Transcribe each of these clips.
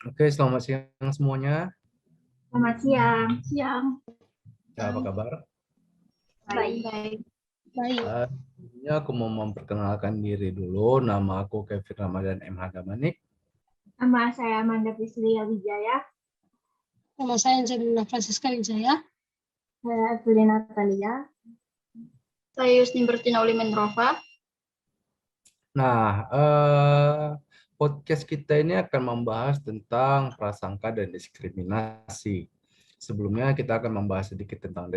Oke, selamat siang semuanya. Selamat siang. Siang. Ya, apa kabar? Baik. Baik. Baik. Sebelumnya aku mau memperkenalkan diri dulu. Nama aku Kevin Ramadan MH Damanik. Nama saya Amanda Priscilia Wijaya. Nama saya Angelina Francisca Wijaya. Saya Evelina Natalia. Saya Yusni Bertina Ulimenrova. Nah, podcast kita ini akan membahas tentang prasangka dan diskriminasi. Sebelumnya kita akan membahas sedikit tentang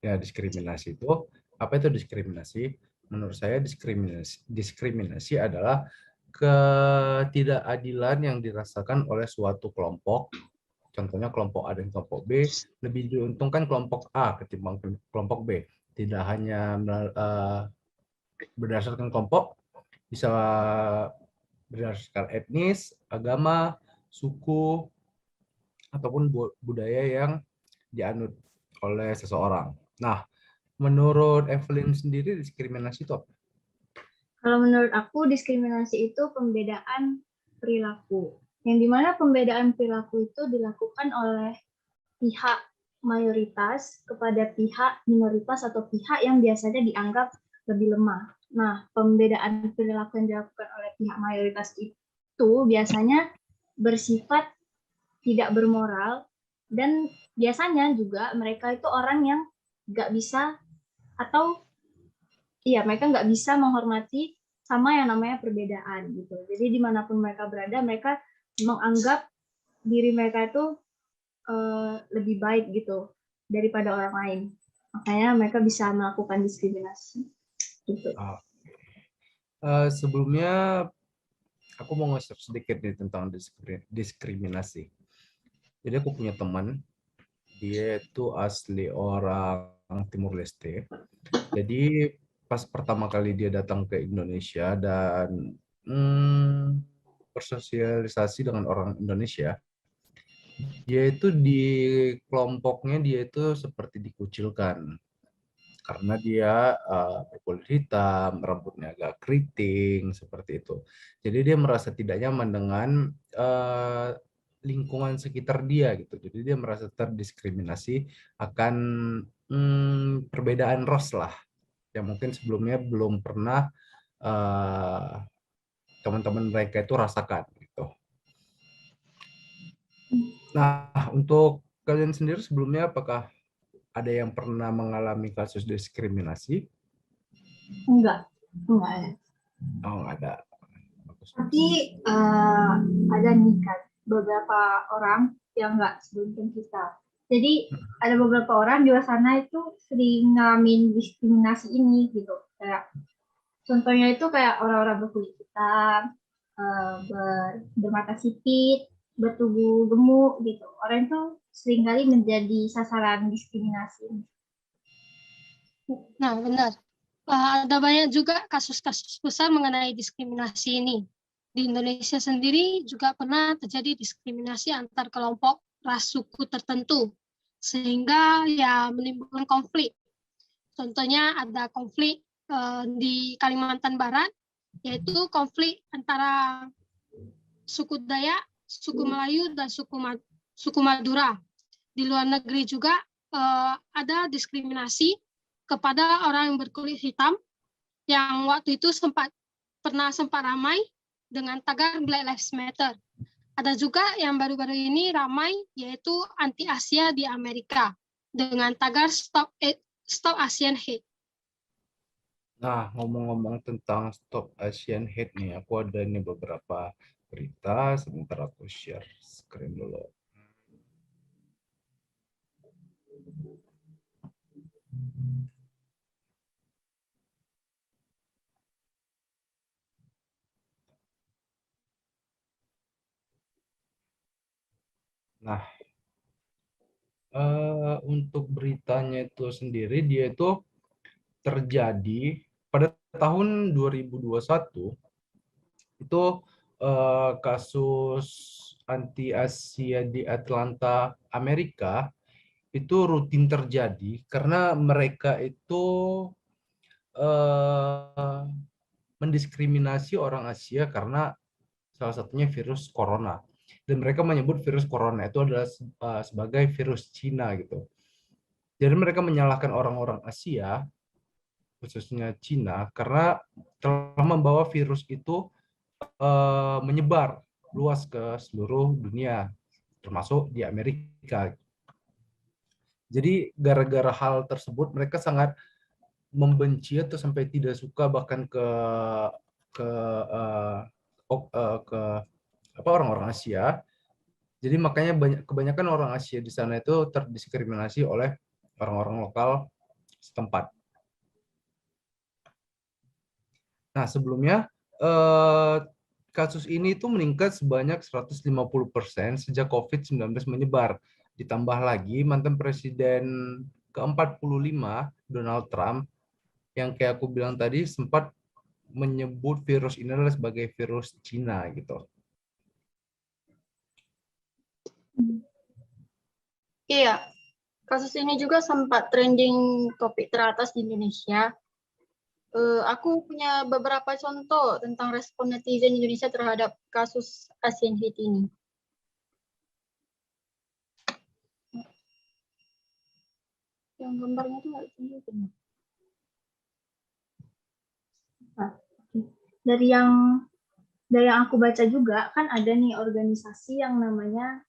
diskriminasi itu. Apa itu diskriminasi? Menurut saya diskriminasi adalah ketidakadilan yang dirasakan oleh suatu kelompok. Contohnya kelompok A dan kelompok B, lebih diuntungkan kelompok A ketimbang kelompok B. Tidak hanya berdasarkan kelompok, bisa berdasarkan etnis, agama, suku, ataupun budaya yang dianut oleh seseorang. Nah, menurut Evelyn sendiri diskriminasi itu apa? Kalau menurut aku diskriminasi itu pembedaan perilaku. Yang dimana pembedaan perilaku itu dilakukan oleh pihak mayoritas kepada pihak minoritas atau pihak yang biasanya dianggap lebih lemah. Nah, pembedaan perilaku yang dilakukan oleh pihak mayoritas itu biasanya bersifat tidak bermoral dan biasanya juga mereka itu orang yang nggak bisa atau mereka nggak bisa menghormati sama yang namanya perbedaan gitu. Jadi dimanapun mereka berada, mereka menganggap diri mereka itu lebih baik gitu daripada orang lain. Makanya mereka bisa melakukan diskriminasi gitu. Sebelumnya aku mau nge-share sedikit nih tentang diskriminasi. Jadi aku punya teman, dia itu asli orang Timur Leste. Jadi pas pertama kali dia datang ke Indonesia dan bersosialisasi dengan orang Indonesia, dia itu di kelompoknya dia itu seperti dikucilkan karena dia berkulit hitam, rambutnya agak keriting seperti itu. Jadi dia merasa tidak nyaman dengan lingkungan sekitar dia gitu. Jadi dia merasa terdiskriminasi akan perbedaan ras lah yang mungkin sebelumnya belum pernah teman-teman mereka itu rasakan gitu. Nah, untuk kalian sendiri sebelumnya apakah ada yang pernah mengalami kasus diskriminasi? Enggak ada. Oh, nggak ada. Tapi ada nih kan beberapa orang yang nggak seberuntung kita. Jadi ada beberapa orang di luar sana itu sering ngalamin diskriminasi ini gitu. Kayak contohnya itu kayak orang-orang berkulit hitam, bermata sipit, bertubuh gemuk gitu. Orang itu seringkali menjadi sasaran diskriminasi. Nah, benar. Ada banyak juga kasus-kasus besar mengenai diskriminasi ini. Di Indonesia sendiri juga pernah terjadi diskriminasi antar kelompok ras suku tertentu, sehingga ya menimbulkan konflik. Contohnya ada konflik di Kalimantan Barat, yaitu konflik antara suku Dayak, suku Melayu, dan suku Madura. Di luar negeri juga ada diskriminasi kepada orang yang berkulit hitam yang waktu itu sempat ramai dengan tagar Black Lives Matter. Ada juga yang baru-baru ini ramai yaitu anti Asia di Amerika dengan tagar Stop Asian Hate. Nah, ngomong-ngomong tentang Stop Asian Hate nih, aku ada nih beberapa berita. Sebentar aku share screen dulu. Nah, untuk beritanya itu sendiri, dia itu terjadi pada tahun 2021, itu kasus anti Asia di Atlanta, Amerika, itu rutin terjadi karena mereka itu mendiskriminasi orang Asia karena salah satunya virus corona. Dan mereka menyebut virus corona itu adalah sebagai virus Cina gitu. Jadi mereka menyalahkan orang-orang Asia, khususnya Cina, karena telah membawa virus itu menyebar luas ke seluruh dunia, termasuk di Amerika. Jadi gara-gara hal tersebut mereka sangat membenci atau sampai tidak suka bahkan ke ke apa orang-orang Asia. Jadi makanya kebanyakan orang Asia di sana itu terdiskriminasi oleh orang-orang lokal setempat. Nah, sebelumnya kasus ini itu meningkat sebanyak 150% sejak COVID-19 menyebar. Ditambah lagi mantan presiden ke-45 Donald Trump yang kayak aku bilang tadi sempat menyebut virus ini adalah sebagai virus Cina gitu. Iya, kasus ini juga sempat trending topik teratas di Indonesia. Aku punya beberapa contoh tentang respon netizen Indonesia terhadap kasus Asian Hate ini. Yang gambarnya itu nggak tunjukin. Dari yang aku baca juga kan ada nih organisasi yang namanya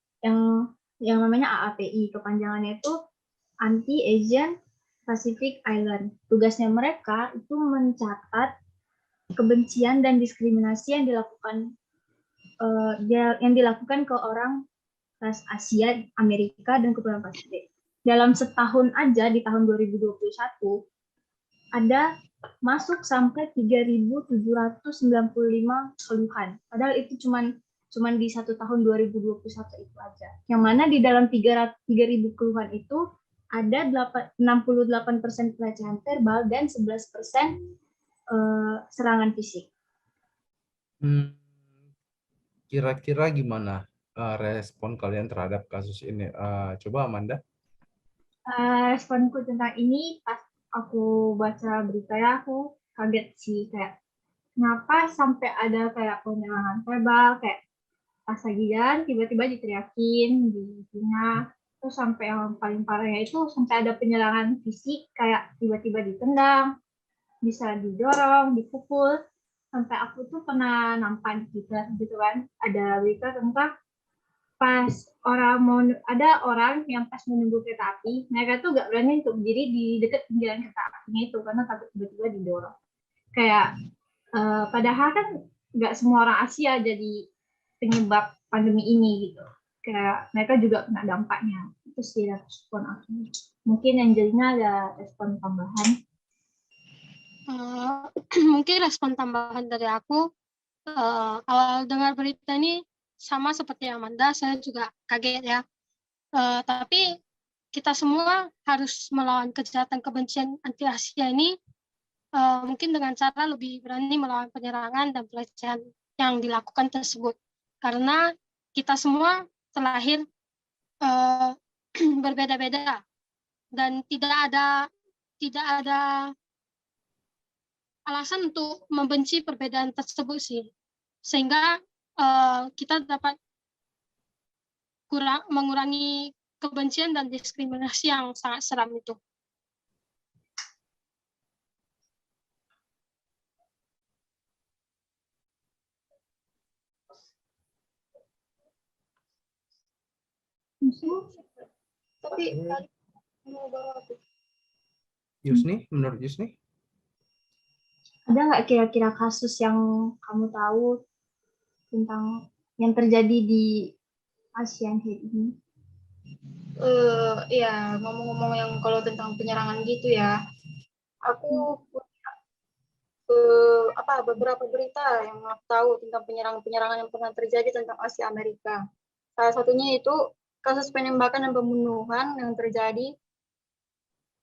AAPI, kepanjangannya itu Anti-Asian Pacific Island. Tugasnya mereka itu mencatat kebencian dan diskriminasi yang dilakukan ke orang ras Asia, Amerika, dan Kepulauan Pasifik. Dalam setahun aja di tahun 2021 ada masuk sampai 3.795 keluhan. Padahal itu cuman di satu tahun 2021 itu aja. Yang mana di dalam 3.000 keluhan itu ada 68% pelecehan verbal dan 11% serangan fisik. Kira-kira gimana respon kalian terhadap kasus ini? Coba Amanda. Responku tentang ini pas aku baca berita ya aku kaget sih, kayak kenapa sampai ada kayak penyerangan verbal, kayak pas lagi jalan tiba-tiba diteriakin di Cina, terus sampai yang paling parahnya itu sampai ada penyerangan fisik, kayak tiba-tiba ditendang, bisa didorong, dipukul. Sampai aku tuh pernah nampak gitu kan, ada berita tentang pas ada orang yang pas menunggu kereta api, mereka tuh gak berani untuk berdiri di dekat pinggiran kereta apinya itu karena takut tiba-tiba didorong. Kayak padahal kan gak semua orang Asia jadi penyebab pandemi ini gitu. Kayak mereka juga kena dampaknya. Itu sih respon aku. Mungkin Angelina ada respon tambahan. Mungkin respon tambahan dari aku, awal dengar berita ini sama seperti Amanda, saya juga kaget ya. Tapi kita semua harus melawan kejahatan kebencian anti Asia ini mungkin dengan cara lebih berani melawan penyerangan dan pelecehan yang dilakukan tersebut. Karena kita semua terlahir berbeda-beda dan tidak ada alasan untuk membenci perbedaan tersebut sih. Sehingga kita dapat mengurangi kebencian dan diskriminasi yang sangat seram itu. Tapi Yusni, menurut Yusni? Ada nggak kira-kira kasus yang kamu tahu tentang yang terjadi di Asian Hate ini? Ya, ngomong-ngomong yang kalau tentang penyerangan gitu ya, aku punya beberapa berita yang aku tahu tentang penyerangan yang pernah terjadi tentang Asia Amerika. Salah satunya itu kasus penembakan dan pembunuhan yang terjadi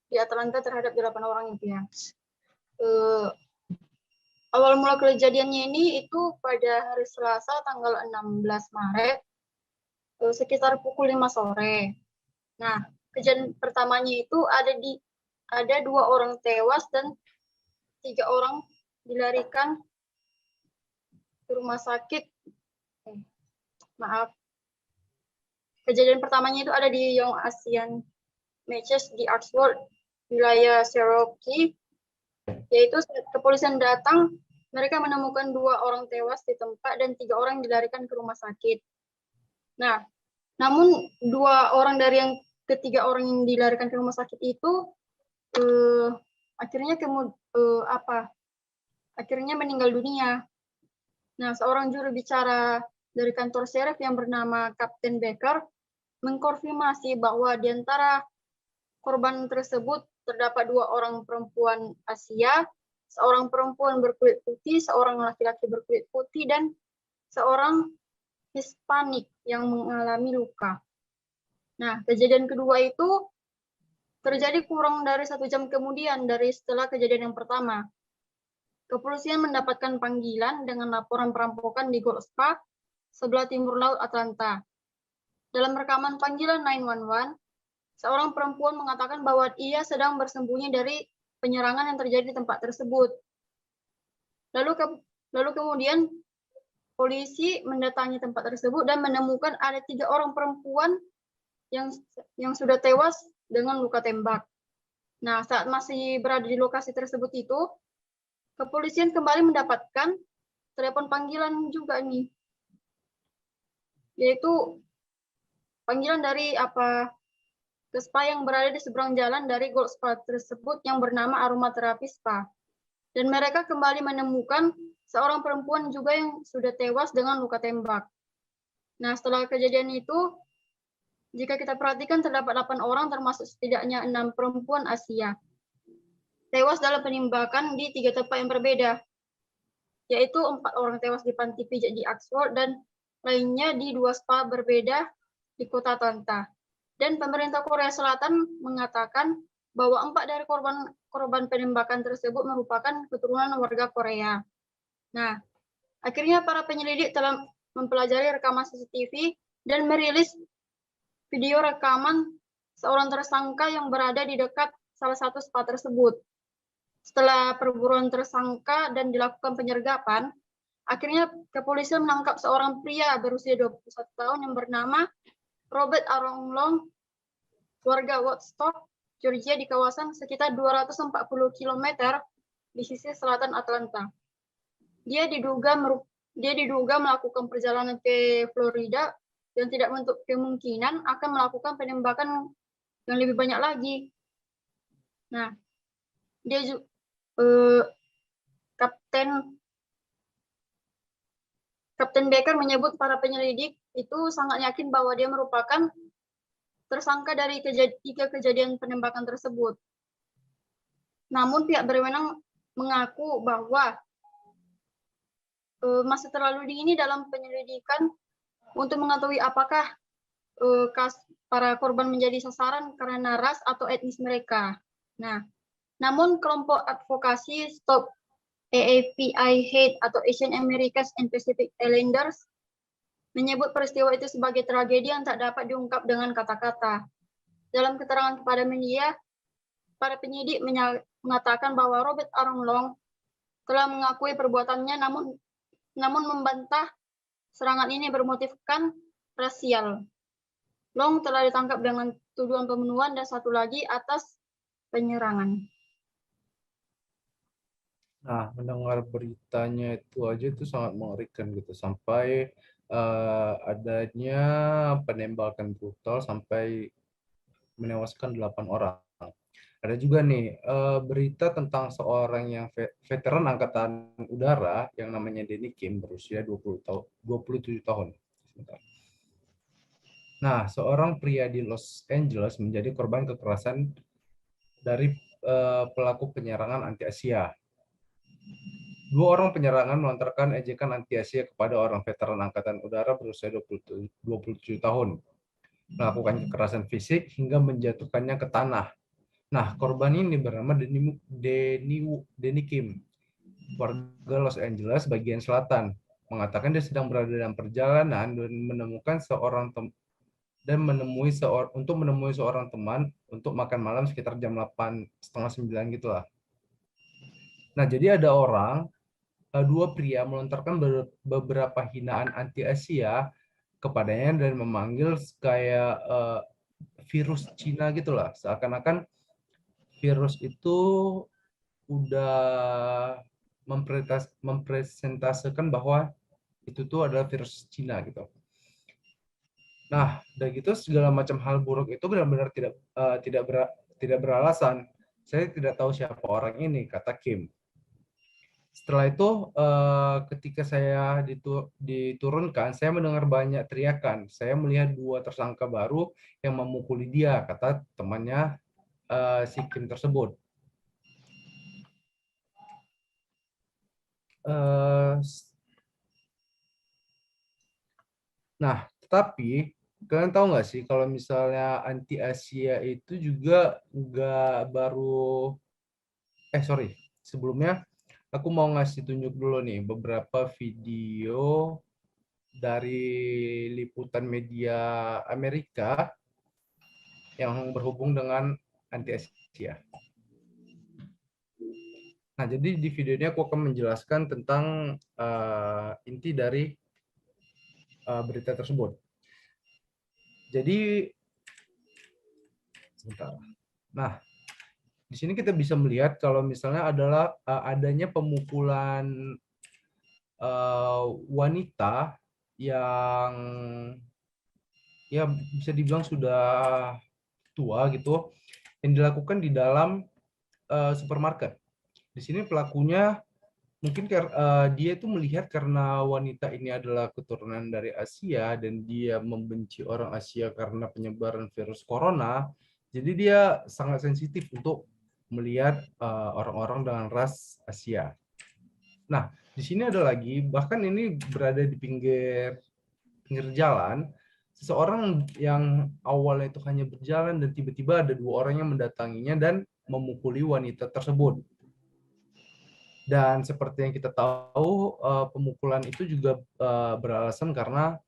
di Atlanta terhadap 8 orang itu ya. Awal mula kejadiannya ini itu pada hari Selasa tanggal 16 Maret sekitar pukul 5 sore. Nah, kejadian pertamanya itu ada 2 orang tewas dan 3 orang dilarikan ke rumah sakit. Maaf, kejadian pertamanya itu ada di Young Asian Matches di Oxford, wilayah Cherokee, yaitu saat kepolisian datang, mereka menemukan 2 orang tewas di tempat dan 3 orang dilarikan ke rumah sakit. Nah, namun 2 orang dari yang ketiga orang yang dilarikan ke rumah sakit itu akhirnya meninggal dunia. Nah, seorang juru bicara dari kantor sheriff yang bernama Kapten Baker mengkonfirmasi bahwa di antara korban tersebut terdapat 2 orang perempuan Asia, seorang perempuan berkulit putih, seorang laki-laki berkulit putih, dan seorang Hispanik yang mengalami luka. Nah, kejadian kedua itu terjadi kurang dari 1 jam kemudian dari setelah kejadian yang pertama. Kepolisian mendapatkan panggilan dengan laporan perampokan di Gold Spa sebelah timur laut Atlanta. Dalam rekaman panggilan 911, seorang perempuan mengatakan bahwa ia sedang bersembunyi dari penyerangan yang terjadi di tempat tersebut. Lalu kemudian polisi mendatangi tempat tersebut dan menemukan ada 3 orang perempuan yang sudah tewas dengan luka tembak. Nah, saat masih berada di lokasi tersebut itu, kepolisian kembali mendapatkan telepon panggilan juga nih, yaitu panggilan dari ke spa yang berada di seberang jalan dari Gold Spa tersebut yang bernama Aromatherapy Spa. Dan mereka kembali menemukan seorang perempuan juga yang sudah tewas dengan luka tembak. Nah, setelah kejadian itu, jika kita perhatikan terdapat 8 orang termasuk setidaknya 6 perempuan Asia tewas dalam penembakan di 3 tempat yang berbeda, yaitu 4 orang tewas di panti pijat di Oxford dan lainnya di 2 spa berbeda di kota Atlanta. Dan pemerintah Korea Selatan mengatakan bahwa 4 dari korban penembakan tersebut merupakan keturunan warga Korea. Nah, akhirnya para penyelidik telah mempelajari rekaman CCTV dan merilis video rekaman seorang tersangka yang berada di dekat salah satu spa tersebut. Setelah perburuan tersangka dan dilakukan penyergapan, akhirnya kepolisian menangkap seorang pria berusia 21 tahun yang bernama Robert Arong-Long, warga Woodstock, Georgia di kawasan sekitar 240 km di sisi selatan Atlanta. Dia diduga melakukan perjalanan ke Florida dan tidak menutup kemungkinan akan melakukan penembakan yang lebih banyak lagi. Nah, Kapten Baker menyebut para penyelidik itu sangat yakin bahwa dia merupakan tersangka dari 3 kejadian penembakan tersebut. Namun pihak berwenang mengaku bahwa masih terlalu dini dalam penyelidikan untuk mengetahui apakah para korban menjadi sasaran karena ras atau etnis mereka. Nah, namun kelompok advokasi Stop AAPI Hate atau Asian Americans and Pacific Islanders menyebut peristiwa itu sebagai tragedi yang tak dapat diungkap dengan kata-kata. Dalam keterangan kepada media, para penyidik mengatakan bahwa Robert Arong-Long telah mengakui perbuatannya namun membantah serangan ini bermotifkan rasial. Long telah ditangkap dengan tuduhan pembunuhan dan satu lagi atas penyerangan. Nah, mendengar beritanya itu aja itu sangat mengerikan gitu, sampai adanya penembakan brutal sampai menewaskan 8 orang. Ada juga nih berita tentang seorang yang veteran angkatan udara yang namanya Denny Kim berusia 27 tahun. Nah, seorang pria di Los Angeles menjadi korban kekerasan dari pelaku penyerangan anti-Asia. 2 orang penyerangan melontarkan ejekan anti-Asia kepada orang veteran angkatan udara berusia 27 tahun, melakukan kekerasan fisik hingga menjatuhkannya ke tanah. Nah, korban ini bernama Denny Kim, warga Los Angeles bagian selatan, mengatakan dia sedang berada dalam perjalanan dan menemui seorang teman untuk makan malam sekitar jam 8:30-9 gitulah. Nah, jadi ada 2 pria melontarkan beberapa hinaan anti-Asia kepadanya dan memanggil kayak virus Cina gitulah, seakan-akan virus itu udah mempresentasikan bahwa itu tuh adalah virus Cina gitu. Nah, udah gitu segala macam hal buruk itu benar-benar tidak beralasan. Saya tidak tahu siapa orang ini, kata Kim. Setelah itu, ketika saya diturunkan, saya mendengar banyak teriakan. Saya melihat 2 tersangka baru yang memukuli dia, kata temannya si Kim tersebut. Nah, tetapi kalian tahu nggak sih kalau misalnya anti Asia itu juga nggak baru, sebelumnya aku mau ngasih tunjuk dulu nih beberapa video dari liputan media Amerika yang berhubung dengan anti Asia. Nah, jadi di video ini aku akan menjelaskan tentang inti dari berita tersebut. Jadi, sebentar. Nah, di sini kita bisa melihat kalau misalnya adalah adanya pemukulan wanita yang ya bisa dibilang sudah tua gitu, yang dilakukan di dalam supermarket. Di sini pelakunya mungkin dia itu melihat karena wanita ini adalah keturunan dari Asia dan dia membenci orang Asia karena penyebaran virus corona, jadi dia sangat sensitif untuk melihat orang-orang dengan ras Asia. Nah, di sini ada lagi, bahkan ini berada di pinggir jalan, seseorang yang awalnya itu hanya berjalan dan tiba-tiba ada 2 orang yang mendatanginya dan memukuli wanita tersebut. Dan seperti yang kita tahu, pemukulan itu juga beralasan karena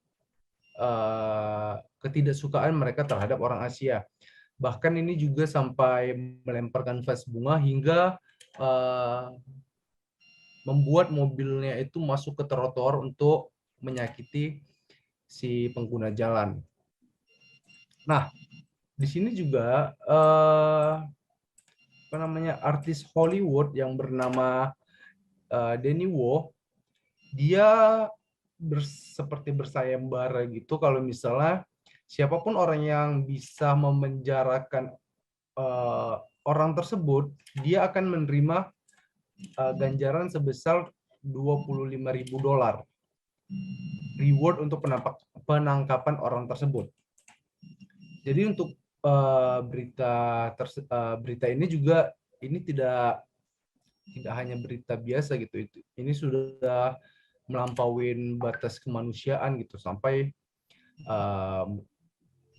ketidaksukaan mereka terhadap orang Asia. Bahkan ini juga sampai melemparkan vas bunga hingga membuat mobilnya itu masuk ke trotoar untuk menyakiti si pengguna jalan. Nah, di sini juga artis Hollywood yang bernama Danny Wu, dia seperti bersayembara gitu kalau misalnya siapapun orang yang bisa memenjarakan orang tersebut, dia akan menerima ganjaran sebesar $25.000 reward untuk penangkapan orang tersebut. Jadi untuk berita ini juga ini tidak hanya berita biasa gitu, ini sudah melampaui batas kemanusiaan gitu, sampai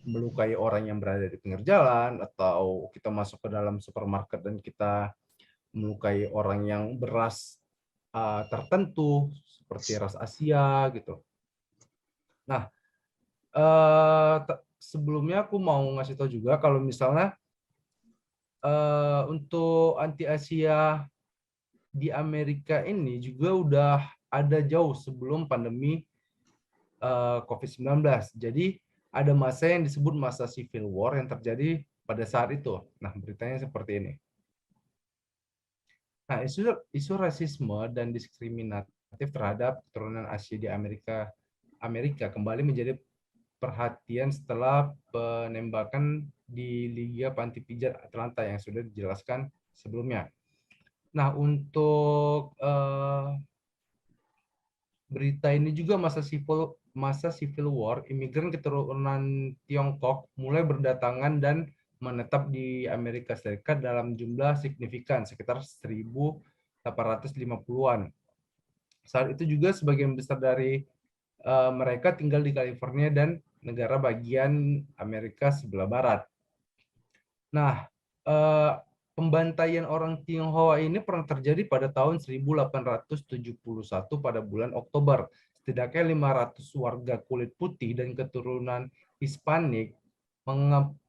melukai orang yang berada di pinggir jalan, atau kita masuk ke dalam supermarket dan kita melukai orang yang beras tertentu seperti ras Asia gitu. Nah, sebelumnya aku mau ngasih tahu juga kalau misalnya untuk anti Asia di Amerika ini juga udah ada jauh sebelum pandemi COVID-19. Jadi ada masa yang disebut masa Civil War yang terjadi pada saat itu. Nah, beritanya seperti ini. Nah, isu rasisme dan diskriminatif terhadap keturunan Asia di Amerika kembali menjadi perhatian setelah penembakan di Liga Panti Pijat Atlanta yang sudah dijelaskan sebelumnya. Nah, untuk berita ini juga masa Civil War, imigran keturunan Tiongkok mulai berdatangan dan menetap di Amerika Serikat dalam jumlah signifikan, sekitar 1.850-an. Saat itu juga sebagian besar dari mereka tinggal di California dan negara bagian Amerika sebelah barat. Nah, pembantaian orang Tionghoa ini pernah terjadi pada tahun 1871 pada bulan Oktober. Setidaknya 500 warga kulit putih dan keturunan Hispanik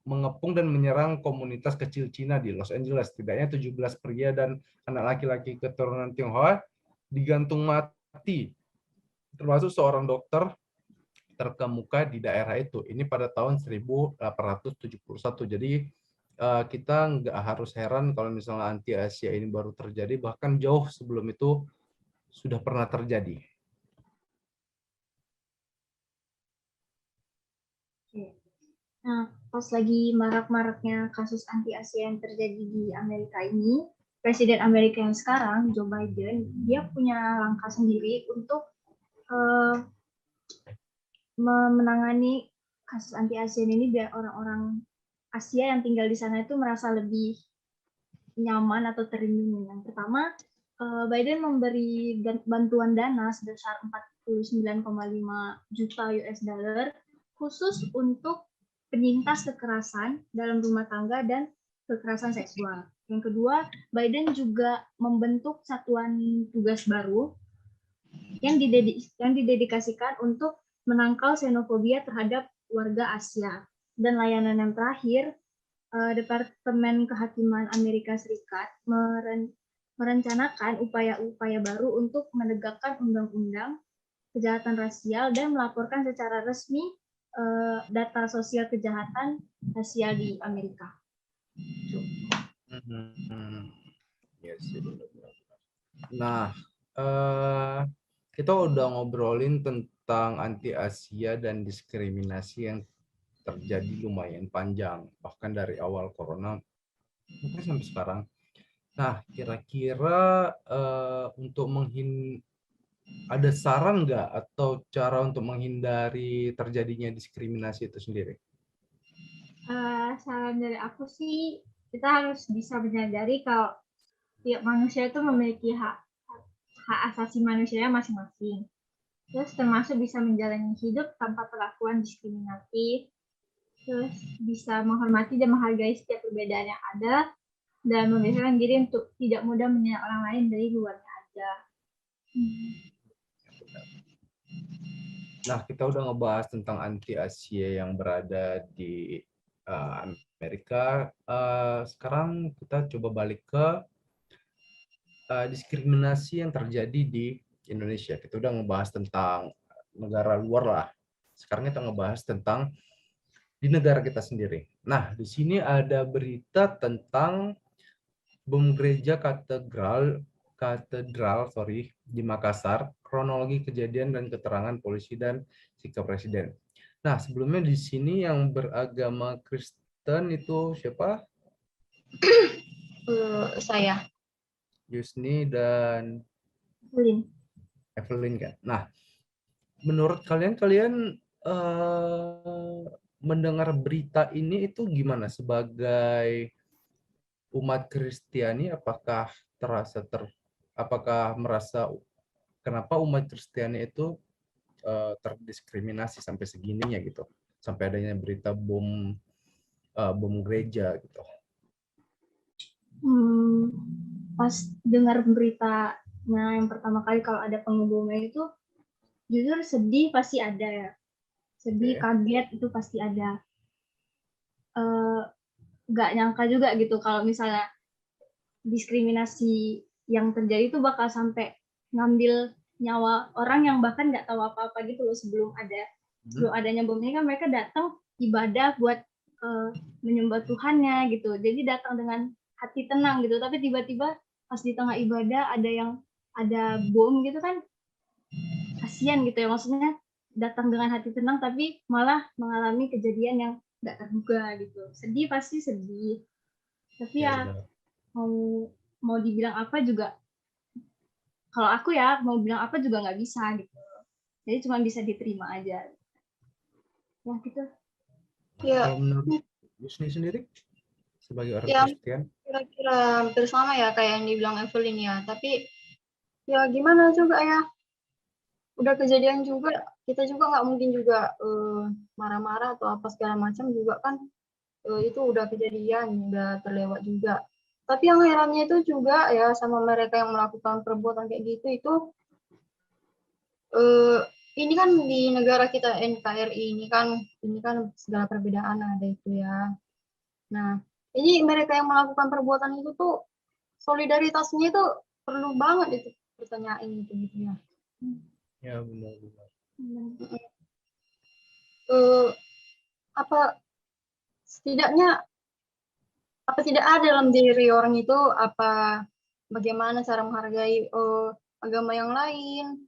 mengepung dan menyerang komunitas kecil Cina di Los Angeles. Setidaknya 17 pria dan anak laki-laki keturunan Tionghoa digantung mati, termasuk seorang dokter terkemuka di daerah itu. Ini pada tahun 1871. Jadi kita nggak harus heran kalau misalnya anti-Asia ini baru terjadi, bahkan jauh sebelum itu sudah pernah terjadi. Nah, pas lagi marak-maraknya kasus anti-Asia yang terjadi di Amerika ini, Presiden Amerika yang sekarang, Joe Biden, dia punya langkah sendiri untuk menangani kasus anti-Asia ini biar orang-orang Asia yang tinggal di sana itu merasa lebih nyaman atau terlindungi. Yang pertama, Biden memberi bantuan dana sebesar 49,5 juta US dollar khusus untuk penyintas kekerasan dalam rumah tangga dan kekerasan seksual. Yang kedua, Biden juga membentuk satuan tugas baru yang didedikasikan untuk menangkal xenofobia terhadap warga Asia. Dan layanan yang terakhir, Departemen Kehakiman Amerika Serikat merencanakan upaya-upaya baru untuk menegakkan undang-undang kejahatan rasial dan melaporkan secara resmi data sosial kejahatan rasial di Amerika. Yes, nah, kita udah ngobrolin tentang anti-Asia dan diskriminasi yang terjadi lumayan panjang, bahkan dari awal corona mungkin sampai sekarang. Nah, kira-kira untuk ada saran nggak atau cara untuk menghindari terjadinya diskriminasi itu sendiri? Saran dari aku sih, kita harus bisa menyadari kalau tiap manusia itu memiliki hak asasi manusianya masing-masing. Terus termasuk bisa menjalani hidup tanpa perlakuan diskriminatif, terus bisa menghormati dan menghargai setiap perbedaan yang ada, dan membiasakan diri untuk tidak mudah menilai orang lain dari luarnya aja. Nah, kita udah ngebahas tentang anti-Asia yang berada di Amerika. Sekarang kita coba balik ke diskriminasi yang terjadi di Indonesia. Kita udah ngebahas tentang negara luar lah. Sekarang kita ngebahas tentang di negara kita sendiri. Nah, di sini ada berita tentang bom gereja katedral di Makassar, kronologi kejadian dan keterangan polisi dan sikap presiden. Nah, sebelumnya di sini yang beragama Kristen itu siapa? Saya. Yusni dan Evelyn kan. Nah, menurut kalian mendengar berita ini itu gimana sebagai umat Kristiani? Apakah apakah merasa kenapa umat Kristiani itu terdiskriminasi sampai segininya gitu, sampai adanya berita bom gereja gitu? Pas dengar beritanya yang pertama kali kalau ada pengeboman itu, jujur sedih pasti ada ya, sedih, kaget itu pasti ada. Nggak nyangka juga gitu kalau misalnya diskriminasi yang terjadi itu bakal sampai ngambil nyawa orang yang bahkan nggak tahu apa-apa gitu loh. Sebelum adanya bom ini kan mereka datang ibadah buat menyembah Tuhannya gitu, jadi datang dengan hati tenang gitu, tapi tiba-tiba pas di tengah ibadah ada bom gitu kan, kasihan gitu ya, maksudnya datang dengan hati tenang tapi malah mengalami kejadian yang nggak terduga gitu. Sedih pasti sedih, tapi ya mau dibilang apa juga, kalau aku ya mau bilang apa juga nggak bisa gitu, jadi cuma bisa diterima aja ya gitu. Ya. Kalau menurut Yusni sendiri sebagai orang Kristen, kira-kira hampir sama ya kayak yang dibilang Evelyn ya, tapi ya gimana juga ya, udah kejadian juga, kita juga nggak mungkin juga marah-marah atau apa segala macam juga kan, itu udah kejadian, udah terlewat juga. Tapi yang herannya itu juga ya sama mereka yang melakukan perbuatan kayak gitu itu, ini kan di negara kita NKRI ini kan segala perbedaan ada itu ya. Nah, ini mereka yang melakukan perbuatan itu tuh solidaritasnya itu perlu banget itu pertanyaan itu gitu ya. Ya benar-benar. apa setidaknya apa tidak ada dalam diri orang itu apa bagaimana cara menghargai agama yang lain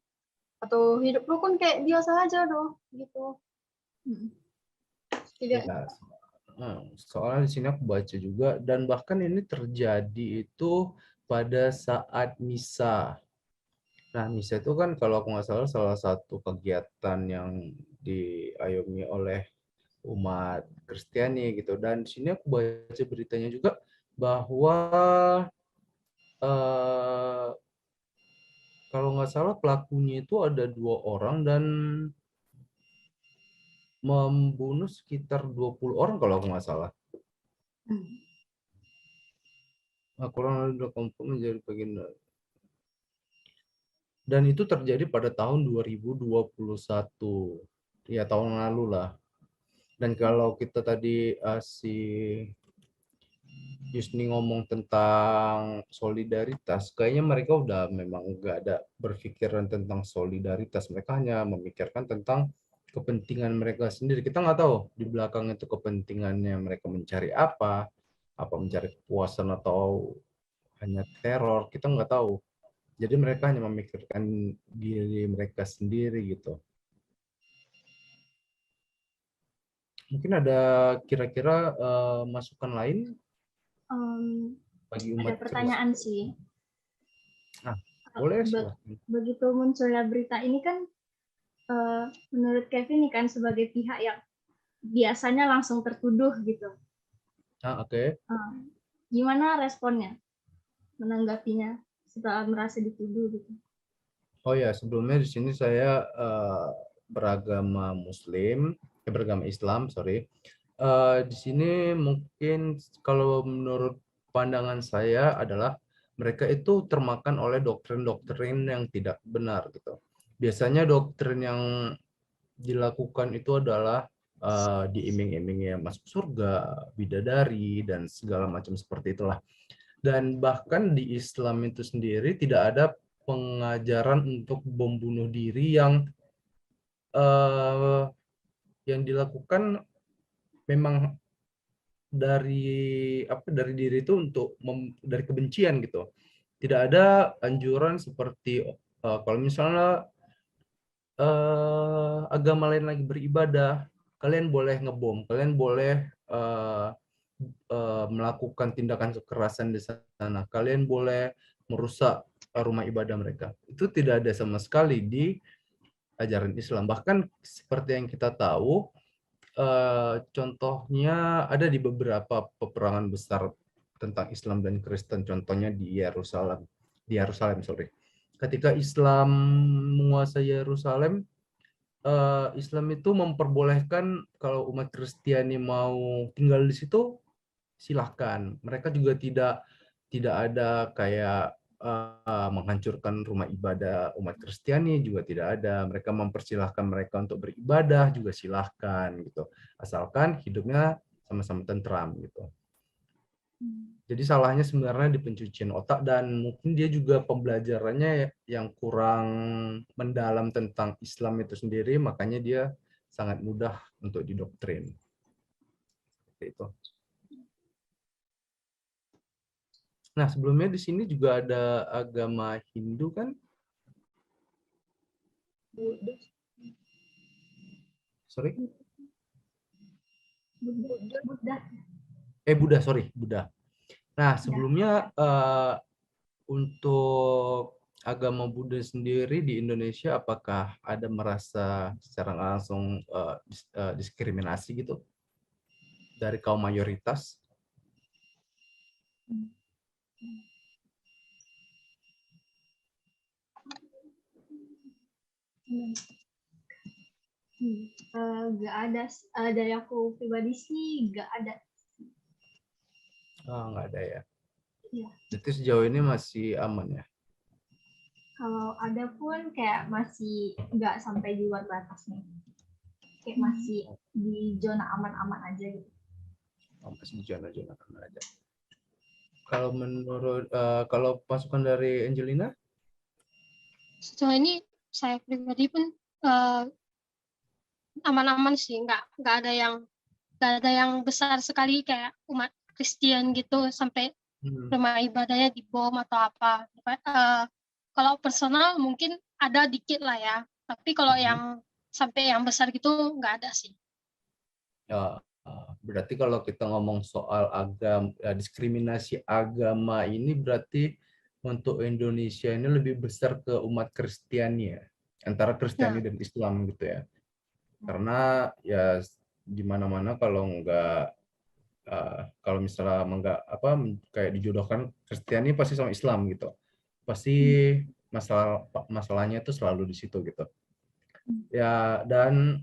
atau hidup rukun kayak biasa aja dong gitu. Tidak. Ya, soalnya di sini aku baca juga, dan bahkan ini terjadi itu pada saat misa. Nah, misa itu kan kalau aku nggak salah satu kegiatan yang diayomi oleh umat Kristiani gitu. Dan di sini aku baca beritanya juga bahwa kalau nggak salah pelakunya itu ada 2 orang dan membunuh sekitar 20 orang kalau aku nggak salah. Nah, kurang lebih kelompok menjadi bagian. Dan itu terjadi pada tahun 2021. Ya, tahun lalu lah. Dan kalau kita tadi si Yusni ngomong tentang solidaritas, kayaknya mereka udah memang nggak ada berpikiran tentang solidaritas. Mereka hanya memikirkan tentang kepentingan mereka sendiri. Kita nggak tahu di belakang itu kepentingannya mereka mencari apa mencari kepuasan atau hanya teror, kita nggak tahu. Jadi mereka hanya memikirkan diri mereka sendiri gitu. Mungkin ada kira-kira masukan lain bagi umat Ada pertanyaan Kristen? sih. Nah, boleh silahkan. Begitu munculnya berita ini kan, menurut Kevin nih kan sebagai pihak yang biasanya langsung tertuduh gitu. Oke. Gimana responnya, menanggapinya setelah merasa dituduh gitu? Oh ya, sebelumnya di sini saya beragama Muslim, beragama Islam, sorry. Di sini mungkin kalau menurut pandangan saya adalah mereka itu termakan oleh doktrin-doktrin yang tidak benar gitu. Biasanya doktrin yang dilakukan itu adalah diiming-imingi masuk surga, bidadari, dan segala macam seperti itulah. Dan bahkan di Islam itu sendiri tidak ada pengajaran untuk membunuh diri yang dilakukan memang dari diri itu untuk dari kebencian gitu. Tidak ada anjuran seperti kalau misalnya agama lain lagi beribadah, kalian boleh ngebom, kalian boleh melakukan tindakan kekerasan di sana, kalian boleh merusak rumah ibadah mereka. Itu tidak ada sama sekali di ajaran Islam. Bahkan seperti yang kita tahu, contohnya ada di beberapa peperangan besar tentang Islam dan Kristen, contohnya di Yerusalem. Ketika Islam menguasai Yerusalem, Islam itu memperbolehkan kalau umat Kristiani mau tinggal di situ, silahkan. Mereka juga tidak ada kayak menghancurkan rumah ibadah umat Kristiani, juga tidak ada. Mereka mempersilahkan mereka untuk beribadah juga silahkan gitu, asalkan hidupnya sama-sama tentram gitu. Jadi salahnya sebenarnya di pencucian otak, dan mungkin dia juga pembelajarannya yang kurang mendalam tentang Islam itu sendiri, makanya dia sangat mudah untuk didoktrin. Seperti itu. Nah, sebelumnya di sini juga ada agama Hindu kan? Sorry? Buddha. Nah, sebelumnya untuk agama Buddha sendiri di Indonesia, apakah ada merasa secara langsung diskriminasi gitu dari kaum mayoritas? Nggak ada, dari aku pribadi sih nggak ada. Oh, nggak ada ya? Iya. Jadi sejauh ini masih aman ya? Kalau ada pun kayak masih nggak sampai di luar batasnya. Kayak masih di zona aman-aman aja gitu. Oh, masih di zona-zona aman aja. Kalau menurut kalau masukan dari Angelina? Sejauh ini saya pribadi pun aman-aman sih, nggak ada yang besar sekali kayak umat Kristen gitu sampai rumah ibadahnya dibom atau apa. Kalau personal mungkin ada dikit lah ya, tapi kalau yang sampai yang besar gitu nggak ada sih. Ya, berarti kalau kita ngomong soal diskriminasi agama ini berarti untuk Indonesia ini lebih besar ke umat Kristiani ya, antara Kristiani Nah, dan Islam gitu ya. Karena ya di mana-mana kalau kalau misalnya kayak dijodohkan Kristiani pasti sama Islam gitu. Pasti masalahnya itu selalu di situ gitu. Ya, dan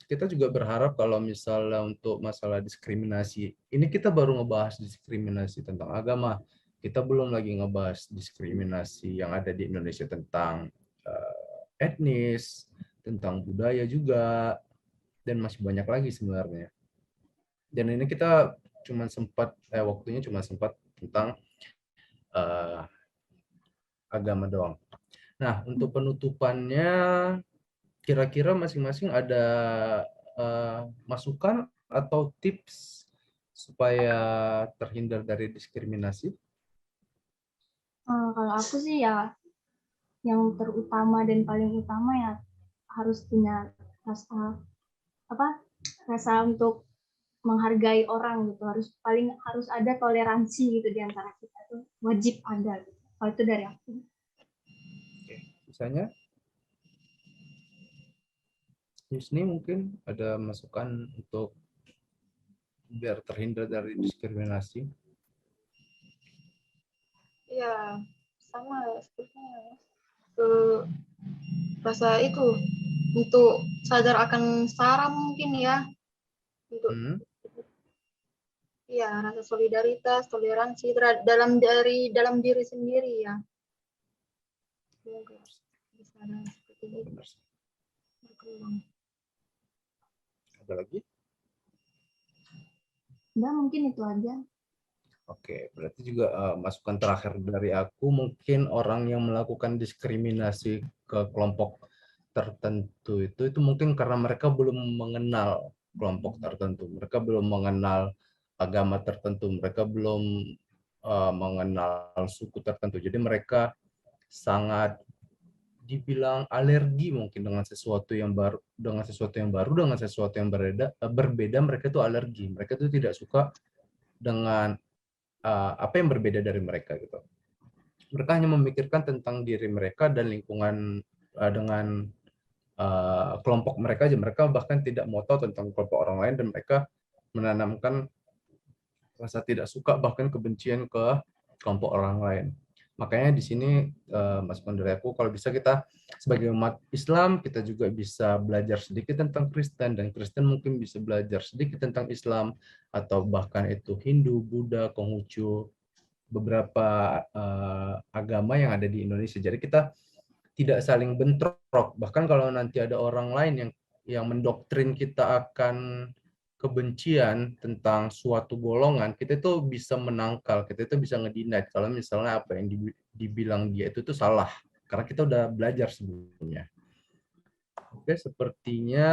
kita juga berharap kalau misalnya untuk masalah diskriminasi, ini kita baru ngebahas diskriminasi tentang agama. Kita belum lagi ngebahas diskriminasi yang ada di Indonesia tentang etnis, tentang budaya juga, dan masih banyak lagi sebenarnya. Dan ini kita waktunya cuma sempat tentang agama doang. Nah, untuk penutupannya, kira-kira masing-masing ada masukan atau tips supaya terhindar dari diskriminasi? Kalau aku sih ya yang terutama dan paling utama ya harus punya rasa untuk menghargai orang gitu, harus ada toleransi gitu di antara kita tuh, wajib ada gitu. Kalau itu dari aku. Oke. Misalnya Yusni mungkin ada masukan untuk biar terhindar dari diskriminasi? Ya, sama sepertinya. Rasa itu untuk sadar akan SARA mungkin ya, untuk ya rasa solidaritas, toleransi dalam diri sendiri ya. Semoga bisa ada seperti itu berkembang. Ada lagi? Udah, mungkin itu aja. Oke, berarti juga masukan terakhir dari aku, mungkin orang yang melakukan diskriminasi ke kelompok tertentu itu mungkin karena mereka belum mengenal kelompok tertentu, mereka belum mengenal agama tertentu, mereka belum mengenal suku tertentu. Jadi mereka sangat dibilang alergi mungkin dengan sesuatu yang baru, dengan sesuatu yang berbeda, mereka itu alergi, mereka itu tidak suka dengan apa yang berbeda dari mereka gitu. Mereka hanya memikirkan tentang diri mereka dan lingkungan dengan kelompok mereka aja. Mereka bahkan tidak mau tahu tentang kelompok orang lain dan mereka menanamkan rasa tidak suka bahkan kebencian ke kelompok orang lain. Makanya di sini masukan dari aku, kalau bisa kita sebagai umat Islam kita juga bisa belajar sedikit tentang Kristen, dan Kristen mungkin bisa belajar sedikit tentang Islam, atau bahkan itu Hindu, Buddha, Konghucu, beberapa agama yang ada di Indonesia. Jadi kita tidak saling bentrok. Bahkan kalau nanti ada orang lain yang mendoktrin kita akan kebencian tentang suatu golongan, kita itu bisa menangkal, kita itu bisa ngedinai kalau misalnya apa yang dibilang dia itu salah, karena kita udah belajar sebelumnya. Oke, sepertinya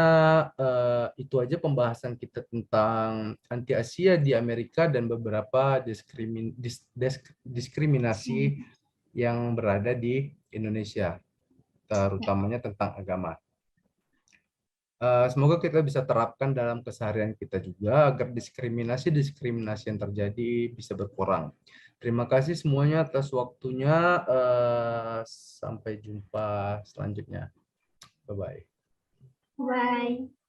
itu aja pembahasan kita tentang anti-Asia di Amerika dan beberapa diskriminasi yang berada di Indonesia, terutamanya tentang agama. Semoga kita bisa terapkan dalam keseharian kita juga agar diskriminasi yang terjadi bisa berkurang. Terima kasih semuanya atas waktunya. Sampai jumpa selanjutnya. Bye-bye. Bye.